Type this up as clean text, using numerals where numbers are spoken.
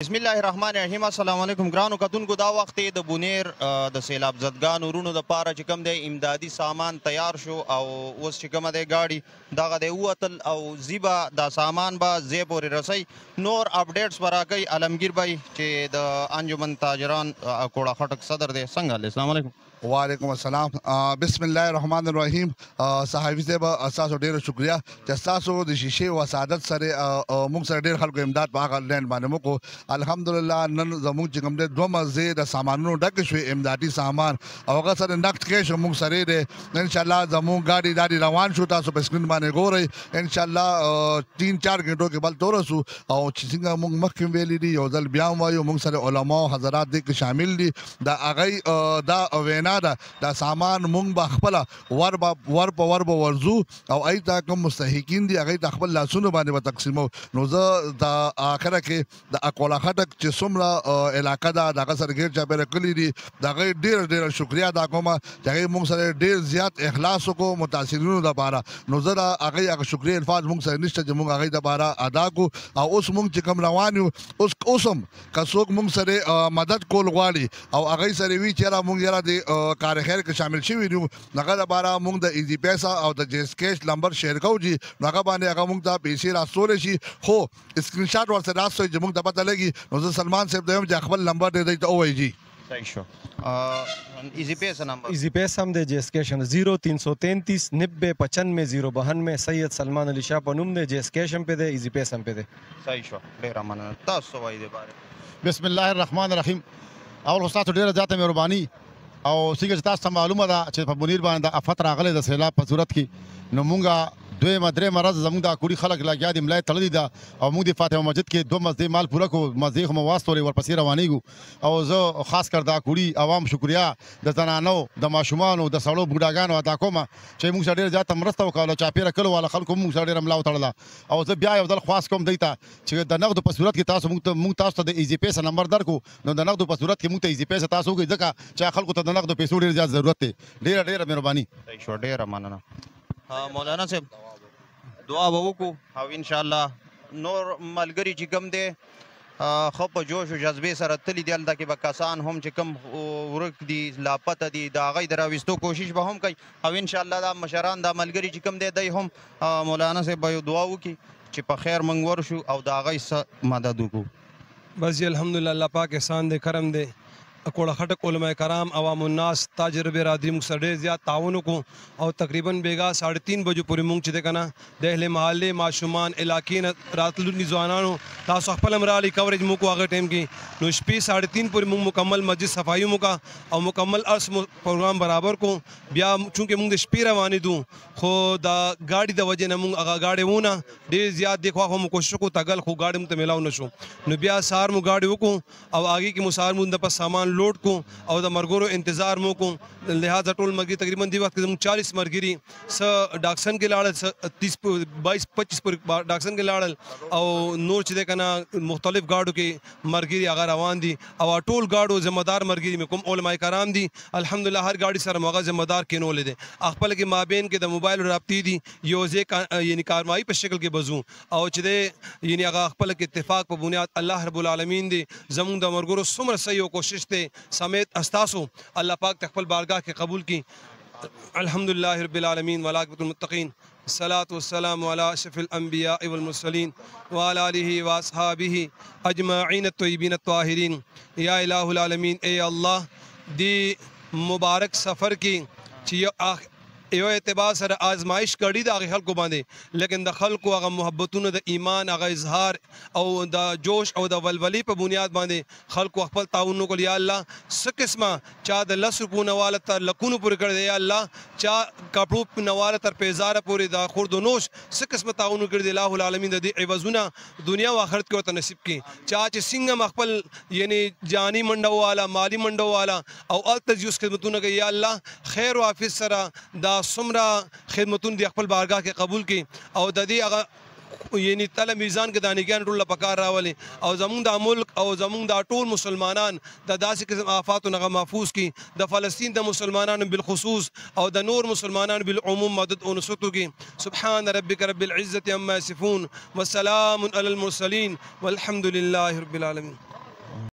बिस्मिल्लाहिर्रहमानिर्रहीम अस्सलाम वालेकुम ګرانو کتونکو دا وخت د بونیر د سیلاب زدګان ورونو د پاره چې کوم دی امدادي سامان تیار شو او اوس چې کومه دی گاډي دغه دی وتل او زیبا دا سامان به زی پورې رسي نور اپډیټس به راکوي علمگیر بھائی چې د انجمن تاجران کوړه خټک صدر دی څنګه السلام علیکم وعلیکم السلام بسم الله الرحمن الرحیم صحافي صاحب تاسو ډیر شکریا چې تاسو د شیشې وسادت سره موږ سره ډیر خلکو امداد په هغه لین باندې موږ الحمدلله نن زموږ چې کوم د دوه مزه د سامانونو ډک شوی امدادي سامان او هغه سره نقد کې شو موږ سره دی ان شاء الله زموږ گاډي دادي روان شو تاسو په سکرین باندې ګورئ ان شاء الله 3-4 غنټو کې بل تورسو او چې څنګه موږ مخکې ویلي دي یو ځل بیا وایو موږ سره علما او حضرات دې کې شامل دي دا هغه دا وینا دا سامان مونږ به خپل ور په ورزو او ایته کوم مستحقین دي هغه د خپل لاسونو باندې به تقسیمو نو زه د اخره کې د اکولا خټک چې څومره علاقه ده دغه سره غیر چاپیره کلی دي دغه ډیر شکریا دا کوم چې هغه مونږ سره ډیر زیات اخلاص وکړو متاثرینو لپاره نو زه هغه شکریا الفاظ مونږ سره نشته چې مونږ هغه لپاره ادا کو او اوس مونږ چې کوم روان یو اوسم کڅوک مونږ سره مدد کول غواړي او هغه سره وی چې را مونږ یاره د کار خیر کې شامل شوی دی هغه لپاره موږ د ایزی پیسا او د جیس کیش نمبر شیر کوو جی هغه باندې هغه موږ ته پیسې راستول شي خو اسکرین شاټ ورسره راستوي چې موږ ته پته لګي نو زه سلمان صاحب دویم چې خپل نمبر دی ته وایي جی صحیح شو ایزی پیسا نمبر ایزی پیسا هم د جیس کیش 0333 90 95 092 سید سلمان علی شاه په نوم دی جیس کیش هم په دی ایزی پیسا هم په دی صحیح شو ډیر مننه تاسو وایي د باره بسم الله الرحمن الرحیم اول استاد ډیره ذاته مهرباني او څنګه چې تاسو ته معلومه ده چې په بونیر باندې د افت راغلی د سیلاب په صورت کې نو مونږه دویمه درېیمه ورځ زموږ د کوړي خلک لګیا دي ملای تړلي ده او موږ د فاطمه مسجد کې دوه مزدې مال پوره کړو مزدې خو مو واستولې ورپسې روانېږو او زه خاص کر دا کوړي عوام شکریا د زنانو د ماشومانو د سړو بوډاګانو ادا کوم چې موږ سره ډېر زیاته مرسته وکړه چاپېره کلو والا خلکو موږ سره ډېره ملا وتړله او زه بیا یو ځل خواست کوم دی ته چې د نقدو په صورت کې تاسو موږ تاسو ته د ایزي پیسه نمبر درکو نو د نقدو په صورت کې موږ ته ایزي پیسه تاسو وکړئ ځکه چې خلکو ته د نقدو پیسو ډېر زیات ضرورت دی ډېره مهرباني صحیح شو ډېره مننه مولانا صاحب دعا به وکړو او انشاءالله نور ملګري چې کوم دی ښه په جوش و جذبې سره تلي دي هلته کې به کسان هم چې کوم ورک دي لاپته دي د هغوی د راویستو کوشش به هم کوي او انشاءالله دا مشران دا ملګري چې کوم دی دی هم مولانا صاحب به یو دعا وکړي چې په خیر موږ ورشو او د هغوی څه مدد وکړو بس جی الحمدلله الله پاک احسان دی کرم دی کوړه خټک علماء کرام عوام الناس تاجر برادری موږ سره ډېر زیات تعاون وکړو او تقریبا بیګا 3:30 بجو پورې موږ چې دی که نه د اهل محلې ماشومان علاقې نه راتلونکي ځوانانو تاسو خپل هم راغلي کوریج موږ کو هغه ټایم کې نو شپې 3:30 پورې موږ مکمل مسجد صفایي وکړه او مکمل ارس پروګرام برابر کو بیا چونکې موږ د شپې روانېدو خو د ګاډي د وجې نه موږ هغه ګاډی ونه ډېر زیات دی خو موږ کوشش وکړو تګل خو ګاډي موږ ته میلاو نه شو نو بیا سهار موږ ګاډي وکړو او هغې کې مو سهار موږ د پس سامان لوډ کو او د مرګورو انتظار مو کو لہذا ټول مرګري تقریبا دی وخت کې زموږ 40 مرګري س ډاکسن کې لاړل 22-25 پر ډاکسن کې لاړل او نور چې ده کنه مختلف گاډو کې مرګري هغه روان دي او ټول گاډو ذمہ دار مرګري مې کوم علماء کرام دي الحمدلله هر گاډي سره موږ ذمہ دار کینول دي خپل کې مابین کې د موبایل رابطې دي یو ځکه یعنی کارمایي په شکل کې بزو او چې ده یعنی هغه خپل کې اتفاق په بنیاد الله رب العالمین دي زموږ د مرګرو څومره صحیح کوشش ته سمیت استاسو الله پاک خپل بارگاہ کې قبول کی الحمدللہ رب العالمین والعاقبۃ للمتقین الصلاة والسلام على اشرف الانبیاء والمرسلین وعلى آلہ واصحابہ اجمعین الطیبین الطاہرین یا الہ العالمین اے اللہ دی مبارک سفر کی چې یو اعتبار سره آزمائش کړي د هغې خلکو باندې لیکن د خلکو هغه محبتونو د ایمان هغه اظهار او د جوش او د ولولې په بنیاد باندې خلکو خپل تعاون وکړل یا الله څه قسمه چا د 10 روپو نه واله تر لکونو پورې کړی دی یا الله چا کپړو نه واله تر پیزاره پورې د خورد و نوش څه قسمه تعاون کړی دی الله العالمین د دې عوضونه دنیا او آخرت کې ورته نصیب کړي چا چې څنګه خپل یعنی جانی منډه والا مالی منډه والا او الته یوس خدمتونه کوي یا الله خیر او حافظ سره دا څومره خدمتونه د خپل بارگاہ کې قبول کړي او د دې هغه یعنی تله میزان کې دانګیان ټول پکار راولي او زمونږ د ملک او زمونږ د ټول مسلمانان د داسې قسم آفاتو نه محفوظ کړي د فلسطین د مسلمانانو بالخصوص او د نور مسلمانانو بالعموم مدد او نصرت وکړي سبحان ربک رب العزة عما یصفون وسلام علی المرسلین والحمد لله رب العالمین